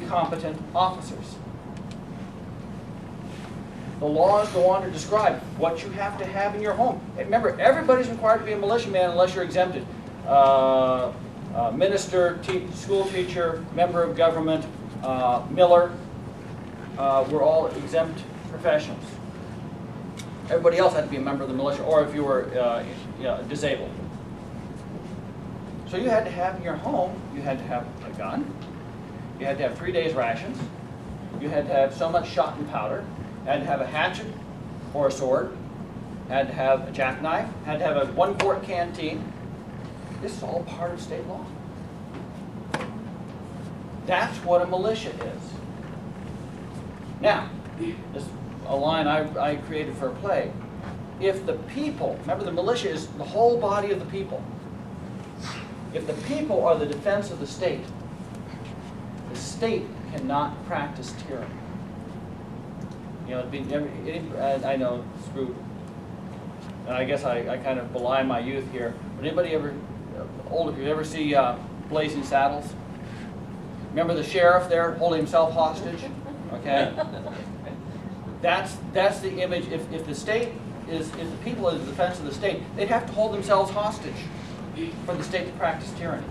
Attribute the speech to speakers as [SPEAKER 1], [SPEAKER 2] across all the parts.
[SPEAKER 1] incompetent officers. The laws go on to describe what you have to have in your home. Remember, everybody's required to be a militiaman unless you're exempted. Minister, school teacher, member of government, miller, were all exempt professions. Everybody else had to be a member of the militia, or if you were disabled. So you had to have in your home, you had to have a gun, you had to have 3 days rations, you had to have so much shot and powder, you had to have a hatchet or a sword, had to have a jackknife, had to have a 1-quart canteen. This is all part of state law. That's what a militia is. Now, this is a line I created for a play. If the people, remember the militia is the whole body of the people. If the people are the defense of the state cannot practice tyranny. You know, I know, screw, and I guess I kind of belie my youth here, but anybody ever, older people, ever see Blazing Saddles? Remember the sheriff there holding himself hostage? Okay? That's the image. If the state if the people are the defense of the state, they'd have to hold themselves hostage for the state to practice tyranny.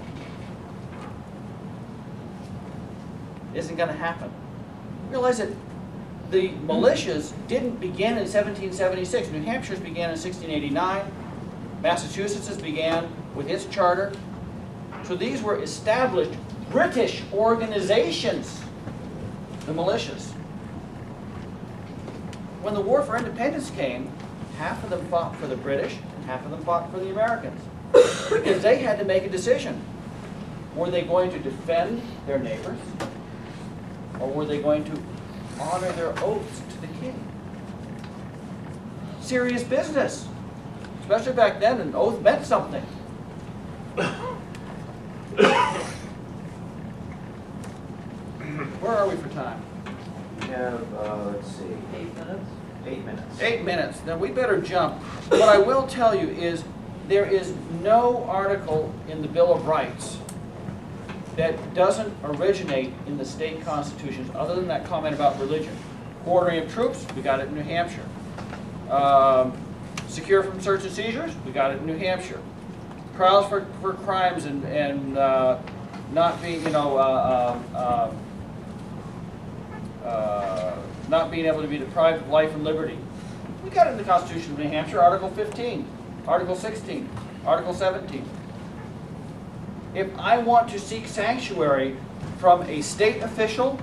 [SPEAKER 1] Isn't going to happen. Realize that the militias didn't begin in 1776. New Hampshire's began in 1689. Massachusetts began with its charter. So these were established British organizations, the militias. When the War for Independence came, half of them fought for the British and half of them fought for the Americans. Because they had to make a decision. Were they going to defend their neighbors? Or were they going to honor their oaths to the king? Serious business. Especially back then, an oath meant something. Where are we for time?
[SPEAKER 2] We have, let's see, 8 minutes? 8 minutes.
[SPEAKER 1] 8 minutes. Then we better jump. What I will tell you is there is no article in the Bill of Rights that doesn't originate in the state constitutions, other than that comment about religion. Quartering of troops, we got it in New Hampshire. Secure from search and seizures, we got it in New Hampshire. Trials for crimes and not being, not being able to be deprived of life and liberty. We got it in the Constitution of New Hampshire, Article 15, Article 16, Article 17. If I want to seek sanctuary from a state official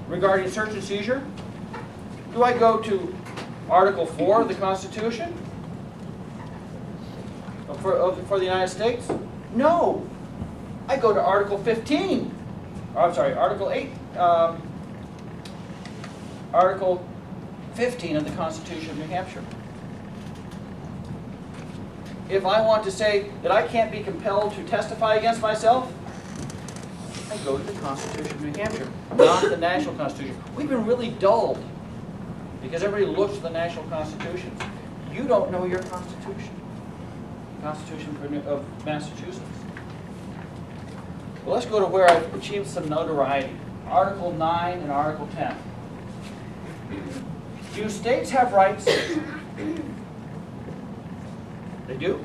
[SPEAKER 1] regarding search and seizure, do I go to Article 4 of the Constitution for the United States? No. I go to Article 15. Or, I'm sorry, Article 8. Article 15 of the Constitution of New Hampshire. If I want to say that I can't be compelled to testify against myself, I go to the Constitution of New Hampshire, not the National Constitution. We've been really dulled because everybody looks at the national constitutions. You don't know your Constitution. The Constitution of Massachusetts. Well, let's go to where I've achieved some notoriety. Article 9 and Article 10. Do states have rights? They do?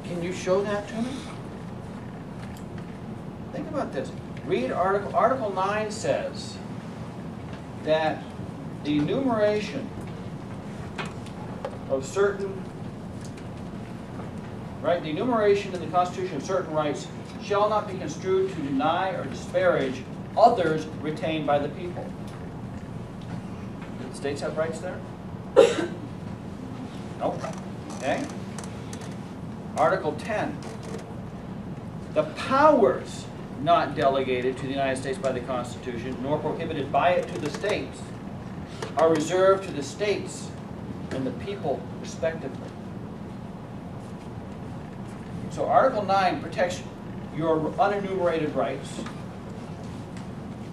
[SPEAKER 1] Can you show that to me? Think about this. Read Article 9 says that the enumeration of certain, the enumeration in the Constitution of certain rights shall not be construed to deny or disparage others retained by the people. Do the states have rights there? Nope. Okay. Article 10. The powers not delegated to the United States by the Constitution, nor prohibited by it to the states, are reserved to the states and the people respectively. So Article 9 protects your unenumerated rights,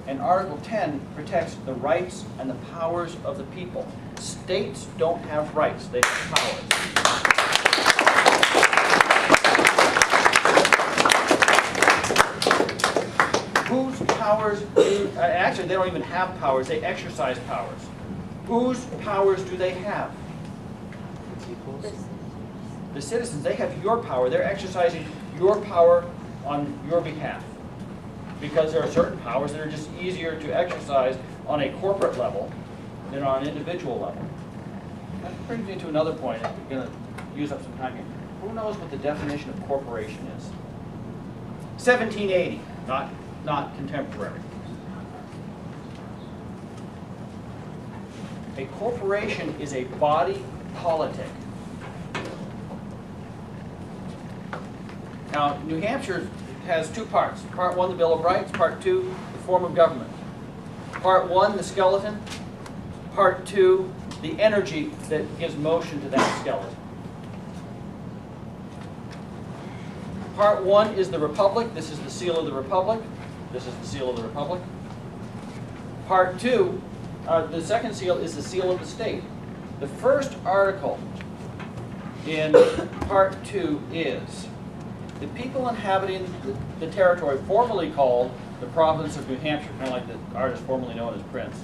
[SPEAKER 1] and Article 10 protects the rights and the powers of the people. States don't have rights, they have powers. Whose powers do, actually they don't even have powers, they exercise powers. Whose powers do they have? The citizens, they have your power. They're exercising your power on your behalf. Because there are certain powers that are just easier to exercise on a corporate level than on an individual level. That brings me to another point. I'm going to use up some time here. Who knows what the definition of corporation is? 1780, not contemporary. A corporation is a body politic. Now, New Hampshire has two parts. Part 1, the Bill of Rights. Part 2, the form of government. Part 1, the skeleton. Part 2, the energy that gives motion to that skeleton. Part 1 is the Republic. This is the seal of the Republic. This is the seal of the Republic. Part 2, the second seal is the seal of the state. The first article in Part 2 is, the people inhabiting the territory formerly called the province of New Hampshire, kind of like the artist formerly known as Prince,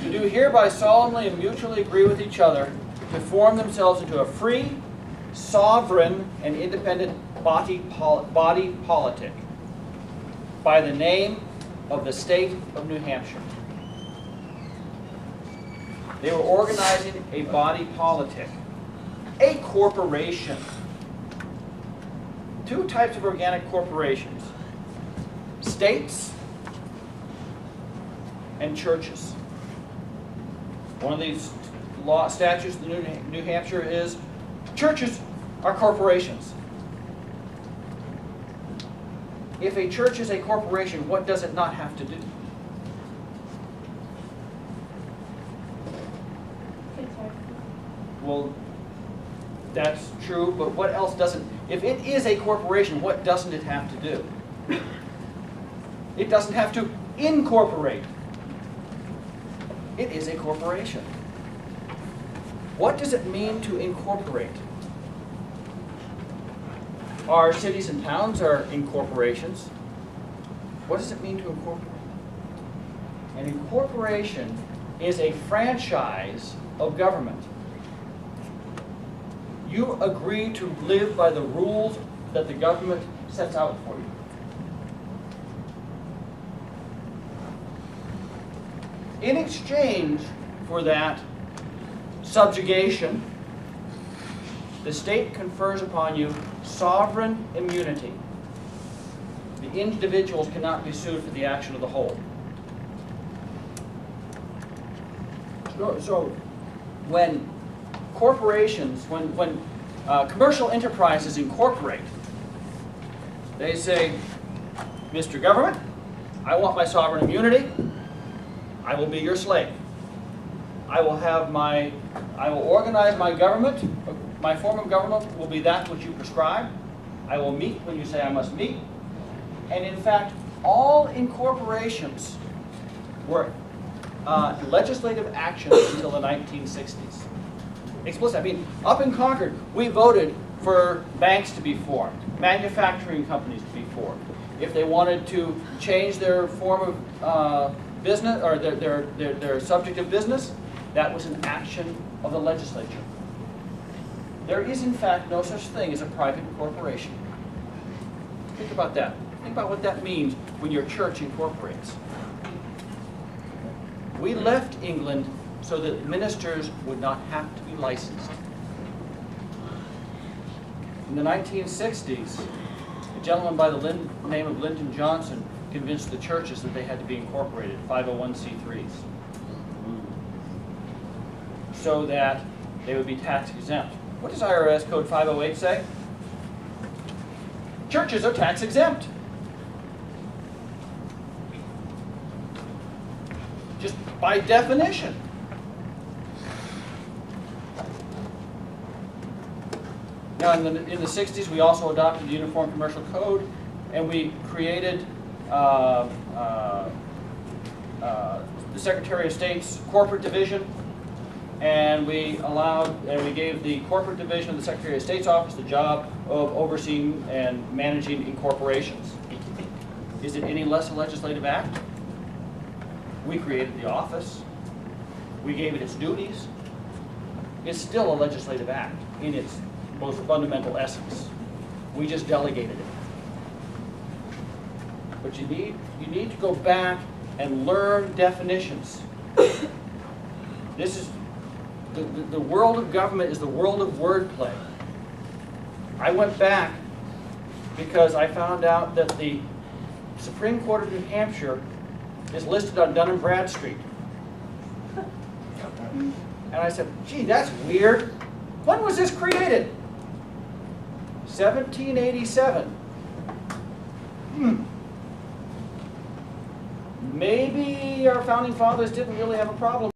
[SPEAKER 1] do hereby solemnly and mutually agree with each other to form themselves into a free, sovereign, and independent body politic by the name of the state of New Hampshire. They were organizing a body politic, a corporation. Two types of organic corporations: states and churches. One of these law statutes in New Hampshire is churches are corporations. If a church is a corporation, what does it not have to do? Well, that's true, but what else doesn't? If it is a corporation, what doesn't it have to do? It doesn't have to incorporate. It is a corporation. What does it mean to incorporate? Our cities and towns are incorporations. What does it mean to incorporate? An incorporation is a franchise of government. You agree to live by the rules that the government sets out for you. In exchange for that subjugation, the state confers upon you sovereign immunity. The individuals cannot be sued for the action of the whole. So when corporations, when commercial enterprises incorporate, they say, Mr. Government, I want my sovereign immunity. I will be your slave. I will organize my government. My form of government will be that which you prescribe. I will meet when you say I must meet. And in fact, all incorporations were legislative actions until the 1960s. Explicit. I mean, up in Concord, we voted for banks to be formed, manufacturing companies to be formed. If they wanted to change their form of business, or their subject of business, that was an action of the legislature. There is, in fact, no such thing as a private corporation. Think about that. Think about what that means when your church incorporates. We left England so that ministers would not have to be licensed. In the 1960s, a gentleman by the name of Lyndon Johnson convinced the churches that they had to be incorporated, 501c3s, so that they would be tax exempt. What does IRS Code 508 say? Churches are tax exempt. Just by definition. Now, in the 60s, we also adopted the Uniform Commercial Code, and we created the Secretary of State's corporate division, and we gave the corporate division of the Secretary of State's office the job of overseeing and managing incorporations. Is it any less a legislative act? We created the office. We gave it its duties. It's still a legislative act in its most fundamental essence. We just delegated it. But you need to go back and learn definitions. This is the world of government is the world of wordplay. I went back because I found out that the Supreme Court of New Hampshire is listed on Dun & Bradstreet. And I said, gee, that's weird. When was this created? 1787. Maybe our founding fathers didn't really have a problem